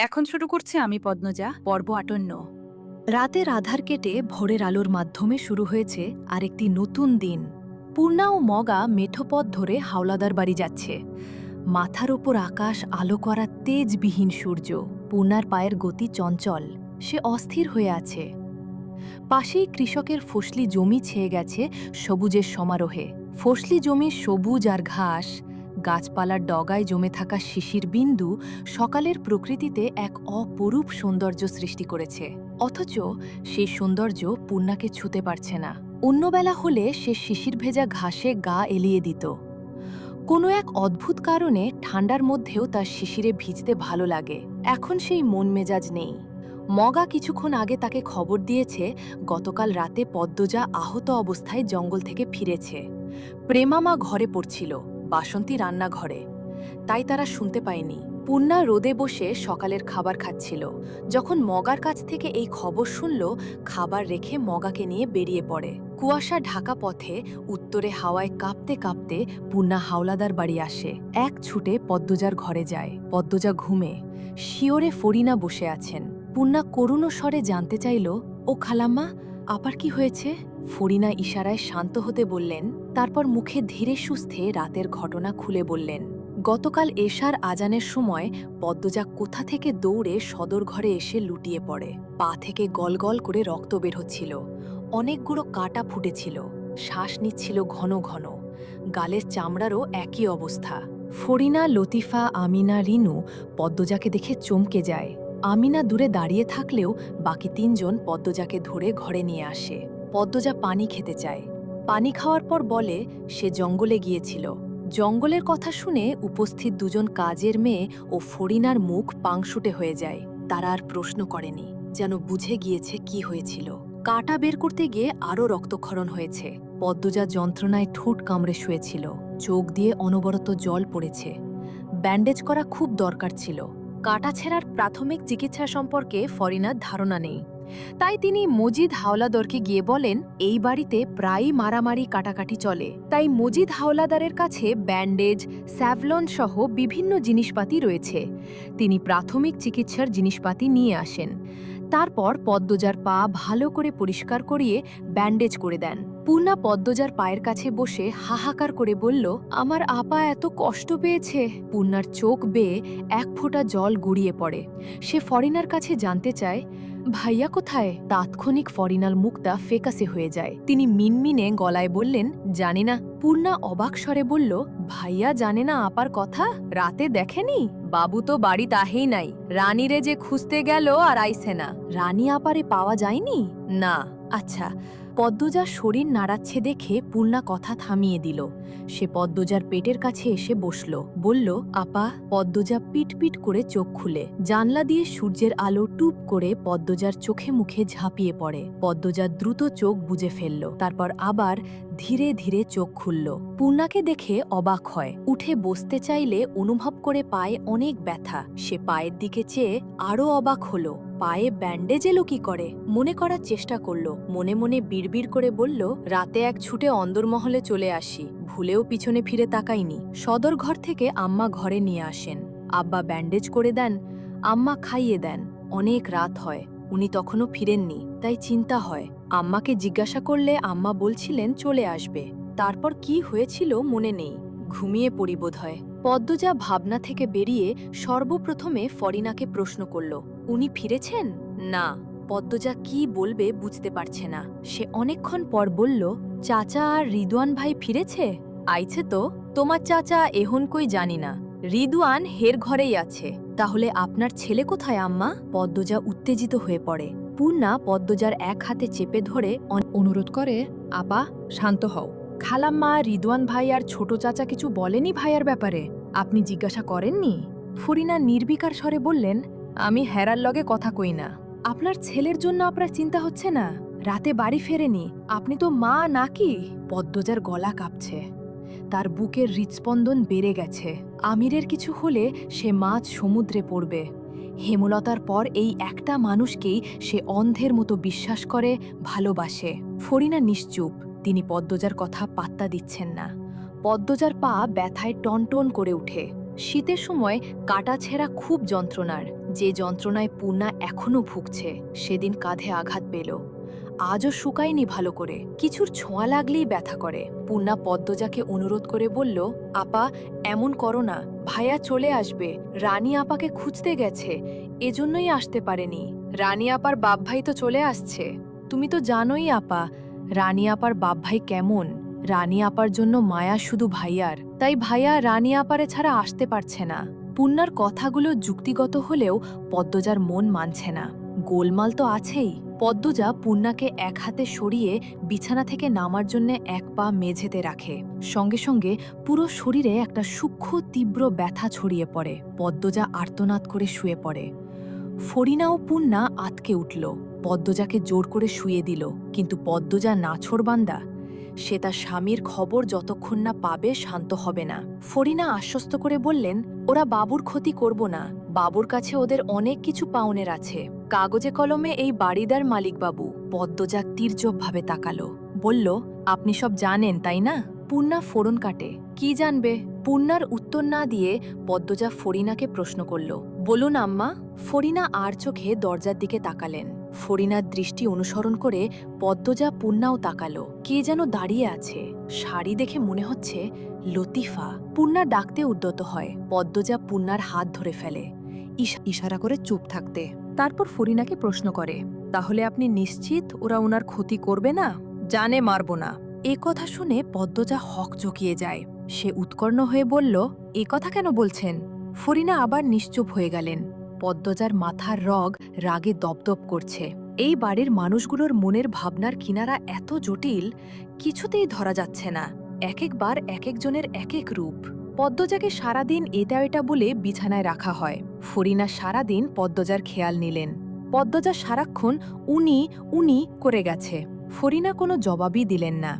এখন শুরু করছি আমি পদ্মজা পর্ব ৫৮। রাতের আধার কেটে ভোরের আলোর মাধ্যমে শুরু হয়েছে আরেকটি নতুন দিন। পূর্ণা ও মগা মেঠোপথ ধরে হাওলাদার বাড়ি যাচ্ছে। মাথার ওপর আকাশ আলো করা তেজবিহীন সূর্য। পূর্ণার পায়ের গতি চঞ্চল, সে অস্থির হয়ে আছে। পাশেই কৃষকের ফসলি জমি ছেয়ে গেছে সবুজের সমারোহে। ফসলি জমির সবুজ আর ঘাস, গাছপালার ডগায় জমে থাকা শিশির বিন্দু সকালের প্রকৃতিতে এক অপরূপ সৌন্দর্য সৃষ্টি করেছে। অথচ সেই সৌন্দর্য পূর্ণাকে ছুঁতে পারছে না। অন্যবেলা হলে সে শিশির ভেজা ঘাসে গা এলিয়ে দিত। কোনো এক অদ্ভুত কারণে ঠান্ডার মধ্যেও তার শিশিরে ভিজতে ভালো লাগে। এখন সেই মন মেজাজ নেই। মগা কিছুক্ষণ আগে তাকে খবর দিয়েছে গতকাল রাতে পদ্মজা আহত অবস্থায় জঙ্গল থেকে ফিরেছে। প্রেমামা ঘরে পড়ছিল, বাসন্তী রান্নাঘরে, তাই তারা শুনতে পায়নি। পূর্ণা রোদে বসে সকালের খাবার খাচ্ছিল যখন মগার কাছ থেকে এই খবর শুনল। খাবার রেখে মগাকে নিয়ে বেরিয়ে পড়ে। কুয়াশা ঢাকা পথে উত্তরে হাওয়ায় কাঁপতে কাঁপতে পূর্ণা হাওলাদার বাড়ি আসে। এক ছুটে পদ্মজার ঘরে যায়। পদ্মজা ঘুমে, শিওরে ফরিনা বসে আছেন। পূর্ণা করুণ স্বরে জানতে চাইল, ও খালাম্মা, আপার কি হয়েছে? ফরিনা ইশারায় শান্ত হতে বললেন, তারপর মুখে ধীরে সুস্থে রাতের ঘটনা খুলে বললেন। গতকাল এশার আজানের সময় পদ্মজা কোথা থেকে দৌড়ে সদর ঘরে এসে লুটিয়ে পড়ে। পা থেকে গলগল করে রক্ত বের হচ্ছিল, অনেকগুলো কাটা ফুটেছিল, শ্বাস নিচ্ছিল ঘন ঘন। গালের চামড়ারও একই অবস্থা। ফরিনা, লতিফা, আমিনা, রিনু পদ্মজাকে দেখে চমকে যায়। আমিনা দূরে দাঁড়িয়ে থাকলেও বাকি তিনজন পদ্মজাকে ধরে ঘরে নিয়ে আসে। পদ্মজা পানি খেতে চায়। পানি খাওয়ার পর বলে সে জঙ্গলে গিয়েছিল। জঙ্গলের কথা শুনে উপস্থিত দুজন কাজের মেয়ে ও ফরিনার মুখ পাংশুটে হয়ে যায়। তারা আর প্রশ্ন করেনি, যেন বুঝে গিয়েছে কি হয়েছিল। কাঁটা বের করতে গিয়ে আরও রক্তক্ষরণ হয়েছে। পদ্মজা যন্ত্রণায় ঠোঁট কামড়ে শুয়েছিল, চোখ দিয়ে অনবরত জল পড়েছে। ব্যান্ডেজ করা খুব দরকার ছিল। কাটা ছেঁড়ার প্রাথমিক চিকিৎসা সম্পর্কে ফরিনার ধারণা নেই, তাই তিনি মজিদ হাওলাদারকে গিয়ে বলেন এই বাড়িতে প্রায়ই মারামারি কাটাকাটি চলে, তাই মজিদ হাওলাদারের কাছে ব্যান্ডেজ, স্যাভলন সহ বিভিন্ন জিনিসপাতি রয়েছে। তিনি প্রাথমিক চিকিৎসার জিনিসপাতি নিয়ে আসেন। তারপর পদ্মজার পা ভালো করে পরিষ্কার করিয়ে ব্যান্ডেজ করে দেন। পূর্ণা পদ্মজার পায়ের কাছে বসে হাহাকার করে বলল, আমার আপা এত কষ্ট পেয়েছে। পূর্ণার চোখ বেয়ে এক ফোঁটা জল গড়িয়ে পড়ে। সে ফরিনার কাছে জানতে চায়, ভাইয়া কোথায়? তাৎক্ষণিক ফরিনার মুখটা ফেকাসে হয়ে যায়। তিনি মিনমিনে গলায় বললেন, জানি না। পূর্ণা অবাক স্বরে বলল, ভাইয়া জানে না আপার কথা? রাতে দেখেনি? বাবু তো বাড়ি তাহেই নাই। রানীরে যে খুঁজতে গেল আর আইসে না। রানী আপারে পাওয়া যায়নি? না। আচ্ছা। পদ্মজার শরীর নাড়াচ্ছে দেখে পূর্ণা কথা থামিয়ে দিল। সে পদ্মজার পেটের কাছে এসে বসল, বলল, আপা। পদ্মজা পিটপিট করে চোখ খুলে। জানলা দিয়ে সূর্যের আলো টুপ করে পদ্মজার চোখে মুখে ঝাঁপিয়ে পড়ে। পদ্মজা দ্রুত চোখ বুজে ফেলল, তারপর আবার ধীরে ধীরে চোখ খুলল। পূর্ণাকে দেখে অবাক হয়। উঠে বসতে চাইলে অনুভব করে পায়ে অনেক ব্যথা। সে পায়ের দিকে চেয়ে আরও অবাক হলো। পায়ে ব্যান্ডেজ এলো কি করে? মনে করার চেষ্টা করল। মনে মনে বিড়বিড় করে বলল, রাতে এক ছুটে অন্দরমহলে চলে আসি, ভুলেও পিছনে ফিরে তাকাইনি। সদর ঘর থেকে আম্মা ঘরে নিয়ে আসেন। আব্বা ব্যান্ডেজ করে দেন, আম্মা খাইয়ে দেন। অনেক রাত হয়, উনি তখনও ফিরেননি, তাই চিন্তা হয়। আম্মাকে জিজ্ঞাসা করলে আম্মা বলছিলেন চলে আসবে। তারপর কি হয়েছিল মনে নেই, ঘুমিয়ে পড়ি বোধহয়। পদ্মজা ভাবনা থেকে বেরিয়ে সর্বপ্রথমে ফরিনাকে প্রশ্ন করল, উনি ফিরেছেন? না। পদ্মজা কি বলবে বুঝতে পারছে না। সে অনেকক্ষণ পর বলল, চাচা আর রিদওয়ান ভাই ফিরেছে? আইছে তো। তোমার চাচা এহন কই জানি না। রিদওয়ান হের ঘরেই আছে। তাহলে আপনার ছেলে কোথায় আম্মা? পদ্মজা উত্তেজিত হয়ে পড়ে। পূর্ণা পদ্মজার এক হাতে চেপে ধরে অনুরোধ করে, আপা শান্ত হও। খালাম্মা, রিদওয়ান ভাই আর ছোট চাচা কিছু বলেনি ভাইয়ার ব্যাপারে? আপনি জিজ্ঞাসা করেননি? ফরিনা নির্বিকার স্বরে বললেন, আমি হেরার লগে কথা কই না। আপনার ছেলের জন্য আপনার চিন্তা হচ্ছে না? রাতে বাড়ি ফেরেনি, আপনি তো মা নাকি? পদ্মজার গলা কাঁপছে, তার বুকের হৃৎস্পন্দন বেড়ে গেছে। আমিরের কিছু হলে সে মাছ সমুদ্রে পড়বে। হেমলতার পর এই একটা মানুষকেই সে অন্ধের মতো বিশ্বাস করে, ভালোবাসে। ফরিনা নিশ্চুপ, তিনি পদ্মজার কথা পাত্তা দিচ্ছেন না। পদ্মজার পা ব্যথায় টনটন করে উঠে। শীতের সময় কাটা ছেঁড়া খুব যন্ত্রণার, যে যন্ত্রণায় পূর্ণা এখনও ভুগছে। সেদিন কাঁধে আঘাত পেল, আজও শুকায়নি ভালো করে, কিছুর ছোঁয়া লাগলেই ব্যথা করে। পূর্ণা পদ্মজাকে অনুরোধ করে বলল, আপা এমন করো না, ভাইয়া চলে আসবে, রানী আপাকে খুঁজতে গেছে, এজন্যই আসতে পারেনি। রানী আপার বাপ ভাই তো চলে আসছে, তুমি তো জানোই আপা রানী আপার বাপ ভাই কেমন। রানী আপার জন্য মায়া শুধু ভাইয়ার, তাই ভাইয়া রানী আপারে ছাড়া আসতে পারছে না। পূর্ণার কথাগুলো যুক্তিগত হলেও পদ্মজার মন মানছে না। গোলমাল তো আছেই। পদ্মজা পূর্ণাকে এক হাতে সরিয়ে বিছানা থেকে নামার জন্য এক পা মেঝেতে রাখে। সঙ্গে সঙ্গে পুরো শরীরে একটা সূক্ষ্ম তীব্র ব্যথা ছড়িয়ে পড়ে। পদ্মজা আর্তনাদ করে শুয়ে পড়ে। ফরিনা ও পূর্ণা আতকে উঠল, পদ্মজাকে জোর করে শুয়ে দিল। কিন্তু পদ্মজা নাছোড়বান্দা, সে তার স্বামীর খবর যতক্ষণ না পাবে শান্ত হবে না। ফরিনা আশ্বস্ত করে বললেন, ওরা বাবুর ক্ষতি করব না, বাবুর কাছে ওদের অনেক কিছু পাওনের আছে, কাগজে কলমে এই বাড়িদার মালিক বাবু। পদ্মজা তীর্যকভাবে তাকালো, বলল, আপনি সব জানেন তাই না? পূর্ণা ফোড়ন কাটে, কি জানবে? পূর্ণার উত্তর না দিয়ে পদ্মজা ফরিনাকে প্রশ্ন করল, বলুন আম্মা। ফরিনা আর চোখে দরজার দিকে তাকালেন। ফরিনার দৃষ্টি অনুসরণ করে পদ্মজা পূর্ণাও তাকালো। কে যেন দাঁড়িয়ে আছে, শাড়ি দেখে মনে হচ্ছে লতিফা। পূর্ণা ডাকতে উদ্যত হয়। পদ্মজা পূর্ণার হাত ধরে ফেলে, ইশারা করে চুপ থাকতে। তারপর ফরিনাকে প্রশ্ন করে, তাহলে আপনি নিশ্চিত ওরা ওনার ক্ষতি করবে না? জানে মারব না। এ কথা শুনে পদ্মজা হক চকিয়ে যায়। সে উৎকর্ণ হয়ে বলল, এ কথা কেন বলছেন? ফরিনা আবার নিশ্চুপ হয়ে গেলেন। পদ্মজার মাথার রগ রাগে দপদপ করছে। এই বাড়ির মানুষগুলোর মনের ভাবনার কিনারা এত জটিল, কিছুতেই ধরা যাচ্ছে না। এক একবার এক একজনের এক এক রূপ। পদ্মজাকে সারাদিন এটা এটা বলে বিছানায় রাখা হয়। ফরিনা সারাদিন পদ্মজার খেয়াল নিলেন। পদ্মজা সারাক্ষণ উনি উনি করে গেছে। ফরিনা কোনো জবাবই দিলেন না।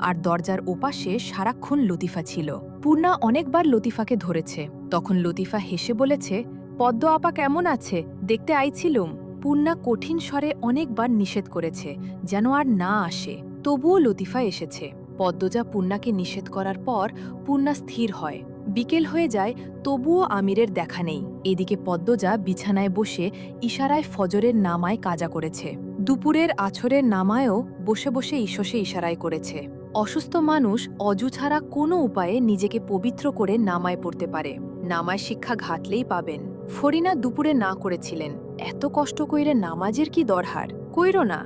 আর দরজার ওপাশে সারাক্ষণ লতিফা ছিল। পূর্ণা অনেকবার লতিফাকে ধরেছে। তখন লতিফা হেসে বলেছে, পদ্ম আপা কেমন আছে, দেখতে আইছিলুম। পূর্ণা কঠিন স্বরে অনেকবার নিষেধ করেছে যেন আর না আসে, তবুও লতিফা এসেছে। পদ্মজা পূর্ণাকে নিষেধ করার পর পূর্ণা স্থির হয়। বিকেল হয়ে যায়, তবুও আমিরের দেখা নেই। এদিকে পদ্মজা বিছানায় বসে ইশারায় ফজরের নামায় কাজা করেছে। দুপুরের আছরের নামায়ও বসে বসে ঈশ্বসে ইশারায় করেছে। অসুস্থ মানুষ অজু ছাড়া কোনো উপায়ে নিজেকে পবিত্র করে নামায় পড়তে পারে। নামায় শিক্ষা ঘাটলেই পাবেন। ফরিনা দুপুরে না করেছিলেন, এত কষ্ট কইরে নামাজের কি দরকার? কইর না,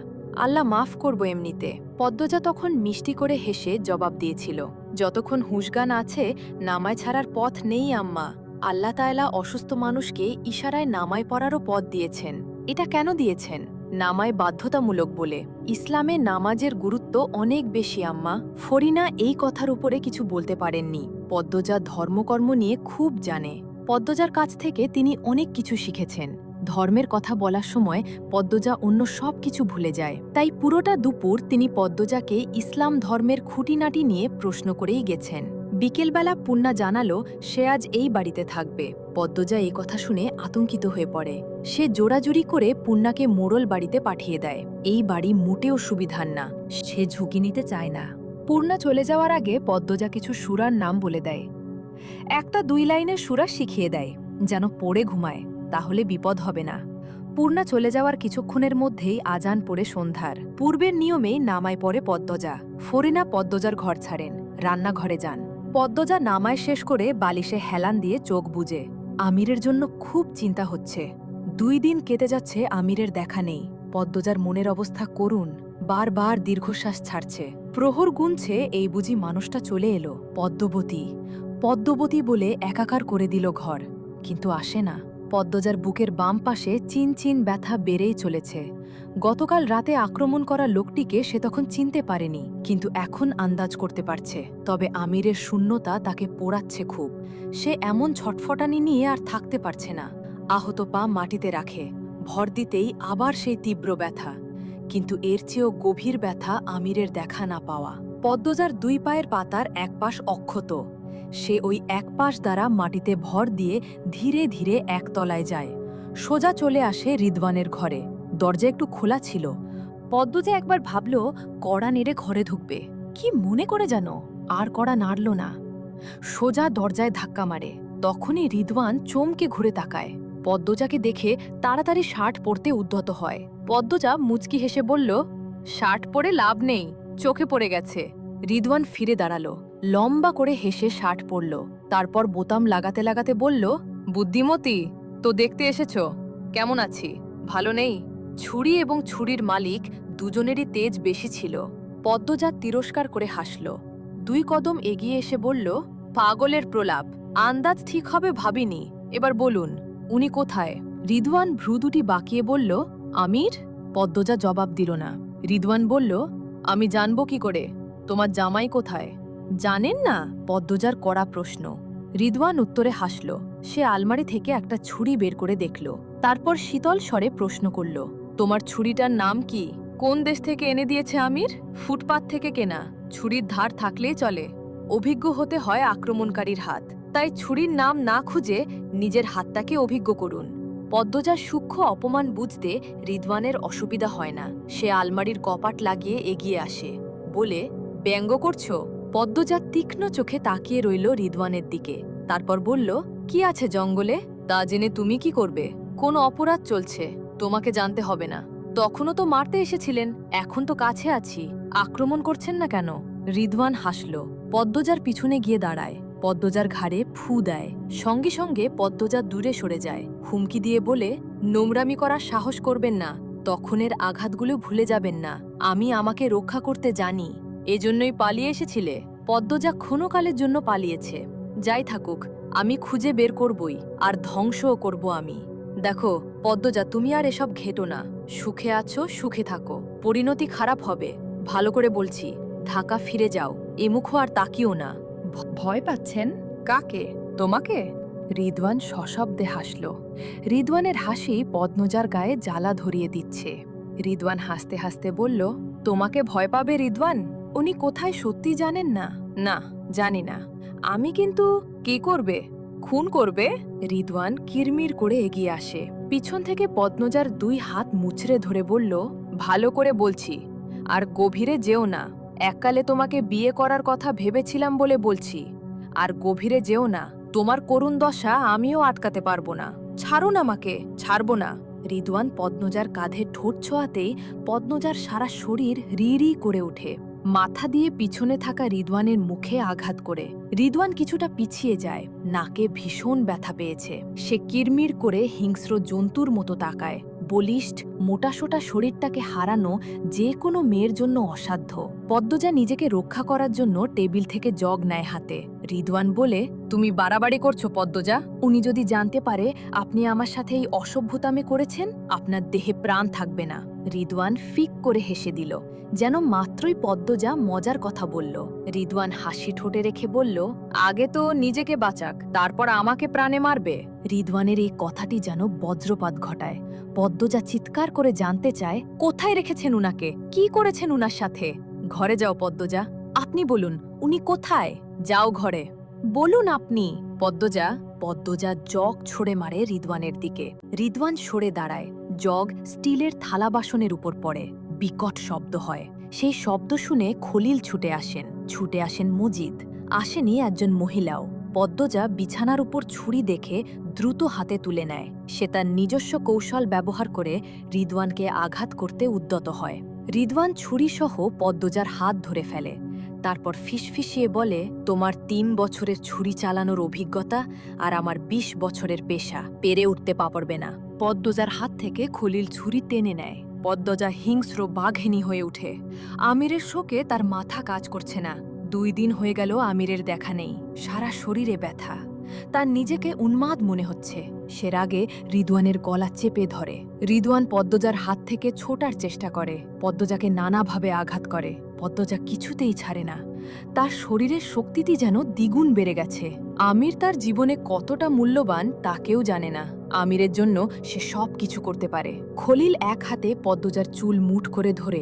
আল্লাহ মাফ করব এমনিতে। পদ্মজা তখন মিষ্টি করে হেসে জবাব দিয়েছিল, যতক্ষণ হুঁশগান আছে নামায় ছাড়ার পথ নেই আম্মা। আল্লাহ তাআলা অসুস্থ মানুষকে ইশারায় নামায় পড়ারও পথ দিয়েছেন। এটা কেন দিয়েছেন? নামায় বাধ্যতামূলক বলে। ইসলামে নামাজের গুরুত্ব অনেক বেশি আম্মা। ফরিনা এই কথার উপরে কিছু বলতে পারেননি। পদ্মজা ধর্মকর্ম নিয়ে খুব জানে। পদ্মজার কাছ থেকে তিনি অনেক কিছু শিখেছেন। ধর্মের কথা বলার সময় পদ্মজা অন্য সব কিছু ভুলে যায়। তাই পুরোটা দুপুর তিনি পদ্মজাকে ইসলাম ধর্মের খুঁটিনাটি নিয়ে প্রশ্ন করেই গেছেন। বিকেলবেলা পূর্ণা জানালো সে আজ এই বাড়িতে থাকবে। পদ্মজা এই কথা শুনে আতঙ্কিত হয়ে পড়ে। সে জোরাজুরি করে পূর্ণাকে মোড়ল বাড়িতে পাঠিয়ে দেয়। এই বাড়ি মোটেও সুবিধার না, সে ঝুঁকি নিতে চায় না। পূর্ণা চলে যাওয়ার আগে পদ্মজা কিছু সুরার নাম বলে দেয়। একটা 2 লাইনের সুরা শিখিয়ে দেয়, যেন পড়ে ঘুমায়, তাহলে বিপদ হবে না। পূর্ণা চলে যাওয়ার কিছুক্ষণের মধ্যেই আজান পড়ে সন্ধ্যার। পূর্বের নিয়মেই নামায় পড়ে পদ্মজা। ফরিনা পদ্মজার ঘর ছাড়েন, রান্নাঘরে যান। পদ্মজা নামায় শেষ করে বালিশে হেলান দিয়ে চোখ বুজে। আমিরের জন্য খুব চিন্তা হচ্ছে। 2 দিন কেটে যাচ্ছে, আমিরের দেখা নেই। পদ্মজার মনের অবস্থা করুণ, বারবার দীর্ঘশ্বাস ছাড়ছে। প্রহর গুনছে, এই বুঝি মানুষটা চলে এলো। পদ্মবতী পদ্মবতী বলে একাকার করে দিল ঘর, কিন্তু আসে না। পদ্মজার বুকের বাম পাশে চিনচিন ব্যথা বেড়েই চলেছে। গতকাল রাতে আক্রমণ করা লোকটিকে সে তখন চিনতে পারেনি, কিন্তু এখন আন্দাজ করতে পারছে। তবে আমিরের শূন্যতা তাকে পোড়াচ্ছে খুব। সে এমন ছটফটানি নিয়ে আর থাকতে পারছে না। আহত পা মাটিতে রাখে। ভর দিতেই আবার সেই তীব্র ব্যথা, কিন্তু এর চেয়েও গভীর ব্যথা আমিরের দেখা না পাওয়া। পদ্মজার 2 পায়ের পাতার এক পাশ অক্ষত। সে ওই এক পাশ দ্বারা মাটিতে ভর দিয়ে ধীরে ধীরে একতলায় যায়। সোজা চলে আসে রিদওয়ানের ঘরে। দরজা একটু খোলা ছিল। পদ্মজা একবার ভাবল কড়া নেড়ে ঘরে ঢুকবে, কি মনে করে যেন আর কড়া নাড়ল না। সোজা দরজায় ধাক্কা মারে। তখনই রিদওয়ান চমকে ঘুরে তাকায়। পদ্মজাকে দেখে তাড়াতাড়ি শার্ট পরতে উদ্যত হয়। পদ্মজা মুচকি হেসে বলল, শার্ট পরে লাভ নেই, চোখে পড়ে গেছে। রিদওয়ান ফিরে দাঁড়ালো, লম্বা করে হেসে শার্ট পরল। তারপর বোতাম লাগাতে লাগাতে বলল, বুদ্ধিমতী, তো দেখতে এসেছ? কেমন আছি? ভালো নেই? ছুরি এবং ছুরির মালিক দুজনেরই তেজ বেশি ছিল। পদ্মজা তিরস্কার করে হাসল। 2 কদম এগিয়ে এসে বলল, পাগলের প্রলাপ, আন্দাজ ঠিক হবে ভাবিনি। এবার বলুন, উনি কোথায়? রিদওয়ান ভ্রু দুটি বাঁকিয়ে বলল, আমির? পদ্মজা জবাব দিল না। রিদওয়ান বলল, আমি জানব কি করে? তোমার জামাই কোথায়? জানেন না? পদ্মজার কড়া প্রশ্ন। রিদওয়ান উত্তরে হাসল। সে আলমারি থেকে একটা ছুরি বের করে দেখল। তারপর শীতল স্বরে প্রশ্ন করল, তোমার ছুরিটার নাম কি? কোন দেশ থেকে এনে দিয়েছে আমির? ফুটপাত থেকে কেনা। ছুরির ধার থাকলেই চলে, অভিজ্ঞ হতে হয় আক্রমণকারীর হাত। তাই ছুরির নাম না খুঁজে নিজের হাতটাকে অভিজ্ঞ করুন। পদ্মজার সূক্ষ্ম অপমান বুঝতে রিদওয়ানের অসুবিধা হয় না। সে আলমারির কপাট লাগিয়ে এগিয়ে আসে, বলে, ব্যঙ্গ করছো? পদ্মজা তীক্ষ্ণ চোখে তাকিয়ে রইল রিদওয়ানের দিকে। তারপর বলল, কি আছে জঙ্গলে? তা জেনে তুমি কি করবে? কোন অপরাধ চলছে তোমাকে জানতে হবে না। তখনও তো মারতে এসেছিলেন, এখন তো কাছে আছি, আক্রমণ করছেন না কেন? রিদওয়ান হাসল, পদ্মজার পিছনে গিয়ে দাঁড়ায়। পদ্মজার ঘাড়ে ফু দেয়। সঙ্গে সঙ্গে পদ্মজা দূরে সরে যায়, হুমকি দিয়ে বলে, নোংরামি করার সাহস করবেন না। তখনের আঘাতগুলো ভুলে যাবেন না। আমি আমাকে রক্ষা করতে জানি। এজন্যই পালিয়ে এসেছিলে? পদ্মজা ক্ষণকালের জন্য পালিয়েছে। যাই থাকুক, আমি খুঁজে বের করবই, আর ধ্বংসও করব আমি। দেখো পদ্মজা, তুমি আর এসব ঘেটো না। সুখে আছো, সুখে থাকো। পরিণতি খারাপ হবে। ভালো করে বলছি, ঢাকা ফিরে যাও। এমুখও আর তাকিও না। ভয় পাচ্ছেন? কাকে? তোমাকে? রিদওয়ান সশব্দে হাসল। রিদওয়ানের হাসি পদ্মজার গায়ে জ্বালা ধরিয়ে দিচ্ছে। রিদওয়ান হাসতে হাসতে বলল, তোমাকে ভয় পাবে রিদওয়ান? উনি কোথায় সত্যি জানেন না? না, জানি না। আমি কিন্তু কি করবে? খুন করবে? রিদওয়ান কিরমির করে এগিয়ে আসে। পিছন থেকে পদ্মজার 2 হাত মুচড়ে ধরে বলল, ভালো করে বলছি, আর গভীরে যেও না। এককালে তোমাকে বিয়ে করার কথা ভেবেছিলাম বলে বলছি। আর গভীরে যেও না। তোমার করুণ দশা আমিও আটকাতে পারবো না। ছাড়ুন আমাকে। ছাড়বো না। রিদওয়ান পদ্মজার কাঁধে ঠোঁট ছোঁয়াতেই পদ্মজার সারা শরীর রি রি করে ওঠে, মাথা দিয়ে পিছনে থাকা রিদওয়ানের মুখে আঘাত করে। রিদওয়ান কিছুটা পিছিয়ে যায়, নাকে ভীষণ ব্যথা পেয়েছে। সে কিরমির করে হিংস্র জন্তুর মতো তাকায়। বলিষ্ঠ মোটাসোটা শরীরটাকে হারানো যে কোনো মেয়ের জন্য অসাধ্য। পদ্মজা নিজেকে রক্ষা করার জন্য টেবিল থেকে জগ নেয় হাতে। রিদওয়ান বলে, তুমি বাড়াবাড়ি করছো পদ্মজা। উনি যদি জানতে পারে আপনি আমার সাথে এই অসভ্যতামে করেছেন, আপনার দেহে প্রাণ থাকবে না। রিদওয়ান ফিক করে হেসে দিল, যেন মাত্রই পদ্মজা মজার কথা বলল। রিদওয়ান হাসি ঠোঁটে রেখে বলল, আগে তো নিজেকে বাঁচাক, তারপর আমাকে প্রাণে মারবে। রিদওয়ানের এই কথাটি যেন বজ্রপাত ঘটায়। পদ্মজা চিৎকার করে জানতে চায়, কোথায় রেখেছেন উনাকে? কি করেছেন উনার সাথে? ঘরে যাও পদ্মজা। আপনি বলুন, উনি কোথায়? যাও ঘরে। বলুন আপনি। পদ্মজা জগ ছড়ে মারে রিদওয়ানের দিকে। রিদওয়ান সরে দাঁড়ায়। জগ স্টিলের থালা বাসনের উপর পড়ে। বিকট শব্দ হয়। সেই শব্দ শুনে খলিল ছুটে আসেন মজিদ। আসেনি একজন মহিলাও। পদ্মজা বিছানার উপর ছুরি দেখে দ্রুত হাতে তুলে নেয়। সে তার নিজস্ব কৌশল ব্যবহার করে রিদওয়ানকে আঘাত করতে উদ্যত হয়। রিদওয়ান ছুরিসহ পদ্মজার হাত ধরে ফেলে। তারপর ফিসফিসিয়ে বলে, তোমার 3 বছরের ছুরি চালানোর অভিজ্ঞতা আর আমার 20 বছরের পেশা, পেরে উঠতে পারবে না। পদ্মজার হাত থেকে খলিল ছুরি টেনে নেয়। পদ্মজা হিংস্র বাঘিনী হয়ে ওঠে। আমিরের শোকে তার মাথা কাজ করছে না। 2 দিন হয়ে গেল আমিরের দেখা নেই। সারা শরীরে ব্যথা। তার নিজেকে উন্মাদ মনে হচ্ছে। সে রাগে রিদওয়ানের গলা চেপে ধরে। রিদওয়ান পদ্মজার হাত থেকে ছোটার চেষ্টা করে, পদ্মজাকে নানাভাবে আঘাত করে। পদ্মজা কিছুতেই ছাড়ে না। তার শরীরের শক্তিটি যেন দ্বিগুণ বেড়ে গেছে। আমির তার জীবনে কতটা মূল্যবান তা কেউ জানে না। আমিরের জন্য সে সব কিছু করতে পারে। খলিল এক হাতে পদ্মজার চুল মুঠ করে ধরে,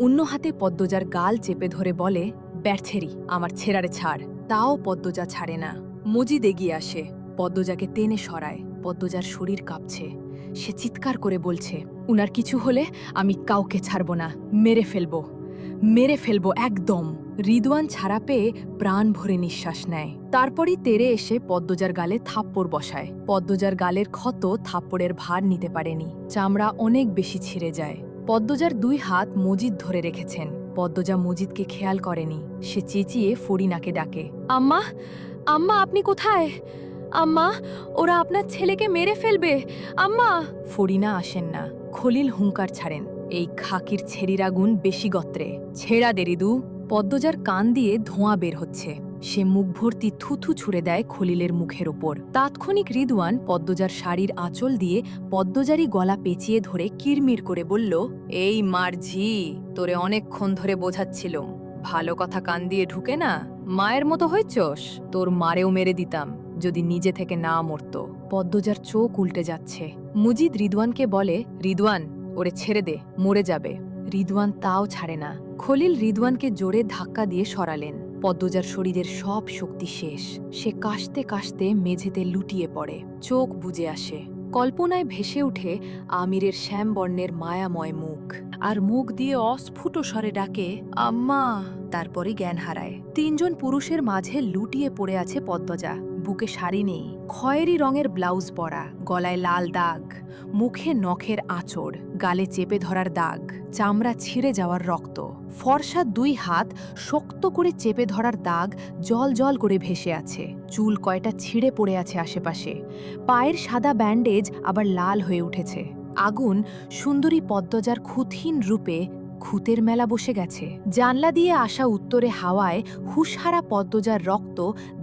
অন্য হাতে পদ্মজার গাল চেপে ধরে বলে, ব্যর্থেরি, আমার ছেড়ারে ছাড়। তাও পদ্মজা ছাড়ে না। মজিদ এগিয়ে আসে, পদ্মজাকে টেনে সরায়। পদ্মজার শরীর কাঁপছে। সে চিৎকার করে বলছে, উনার কিছু হলে আমি কাউকে ছাড়ব না, মেরে ফেলব। মেরে ফেলবো একদম। রিদওয়ান ছাড়া পেয়ে প্রাণ ভরে নিঃশ্বাস নেয়। তারপরই তেরে এসে পদ্মজার গালে থাপ্পড় বসায়। পদ্মজার গালের ক্ষত থাপ্পড়ের ভার নিতে পারেনি, চামড়া অনেক বেশি ছিঁড়ে যায়। পদ্মজার 2 হাত মজিদ ধরে রেখেছেন। পদ্মজা মজিদকে খেয়াল করেনি। সে চেঁচিয়ে ফরিনাকে ডাকে, আম্মা, আম্মা আপনি কোথায়? আম্মা, ওরা আপনার ছেলেকে মেরে ফেলবে, আম্মা। ফরিনা আসেন না। খলিল হুঙ্কার ছাড়েন, এই খাকির ছেড়ির আগুন বেশি গত্রে, ছেড়া দে রিদু। পদ্মজার কান দিয়ে ধোঁয়া বের হচ্ছে। সে মুখ ভর্তি থুথু ছুড়ে দেয় খলিলের মুখের ওপর। তাৎক্ষণিক রিদওয়ান পদ্মজার শাড়ির আঁচল দিয়ে পদ্মজারই গলা পেঁচিয়ে ধরে কিরমির করে বলল, এই মারঝি, তোরে অনেকক্ষণ ধরে বোঝাচ্ছিলুম, ভালো কথা কান দিয়ে ঢুকে না, মায়ের মতো হয়েছস। তোর মারেও মেরে দিতাম যদি নিজে থেকে না মরত। পদ্মজার চোখ উল্টে যাচ্ছে। মুজিদ রিদওয়ানকে বলে, রিদওয়ান, ওরে ছেড়ে দে, মরে যাবে। রিদওয়ান তাও ছাড়ে না। খলিল রিদওয়ানকে জোরে ধাক্কা দিয়ে সরালেন। পদ্মজার শরীরের সব শক্তি শেষ। সে কাশতে কাশতে মেঝেতে লুটিয়ে পড়ে। চোখ বুজে আসে। কল্পনায় ভেসে উঠে আমিরের শ্যামবর্ণের মায়াময় মুখ, আর মুখ দিয়ে অস্ফুট স্বরে ডাকে, আম্মা। তারপরই জ্ঞান হারায়। 3 জন পুরুষের মাঝে লুটিয়ে পড়ে আছে পদ্মজা। বুকে শাড়ি নেই, খয়েরি রঙের ব্লাউজ পরা, গলায় লাল দাগ, মুখে নখের আঁচড়, গালে চেপে ধরার দাগ, চামড়া ছিঁড়ে যাওয়ার রক্ত। ফর্সা 2 হাত শক্ত করে চেপে ধরার দাগ জল জল করে ভেসে আছে। চুল কয়টা ছিঁড়ে পড়ে আছে আশেপাশে। পায়ের সাদা ব্যান্ডেজ আবার লাল হয়ে উঠেছে। আগুন সুন্দরী পদ্মজার খুঁতহীন রূপে খুঁতের মেলা বসে গেছে। জানলা দিয়ে আসা উত্তরে হাওয়ায় হুঁশহারা পদ্মজার রক্ত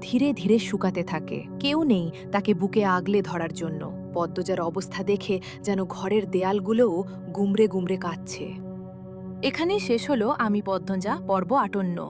ধীরে ধীরে শুকাতে থাকে। কেউ নেই তাকে বুকে আগলে ধরার জন্য। পদ্মজার অবস্থা দেখে যেন ঘরের দেয়ালগুলোও গুমড়ে গুমড়ে কাঁদছে। এখানেই শেষ হলো আমি পদ্মজা পর্ব 58।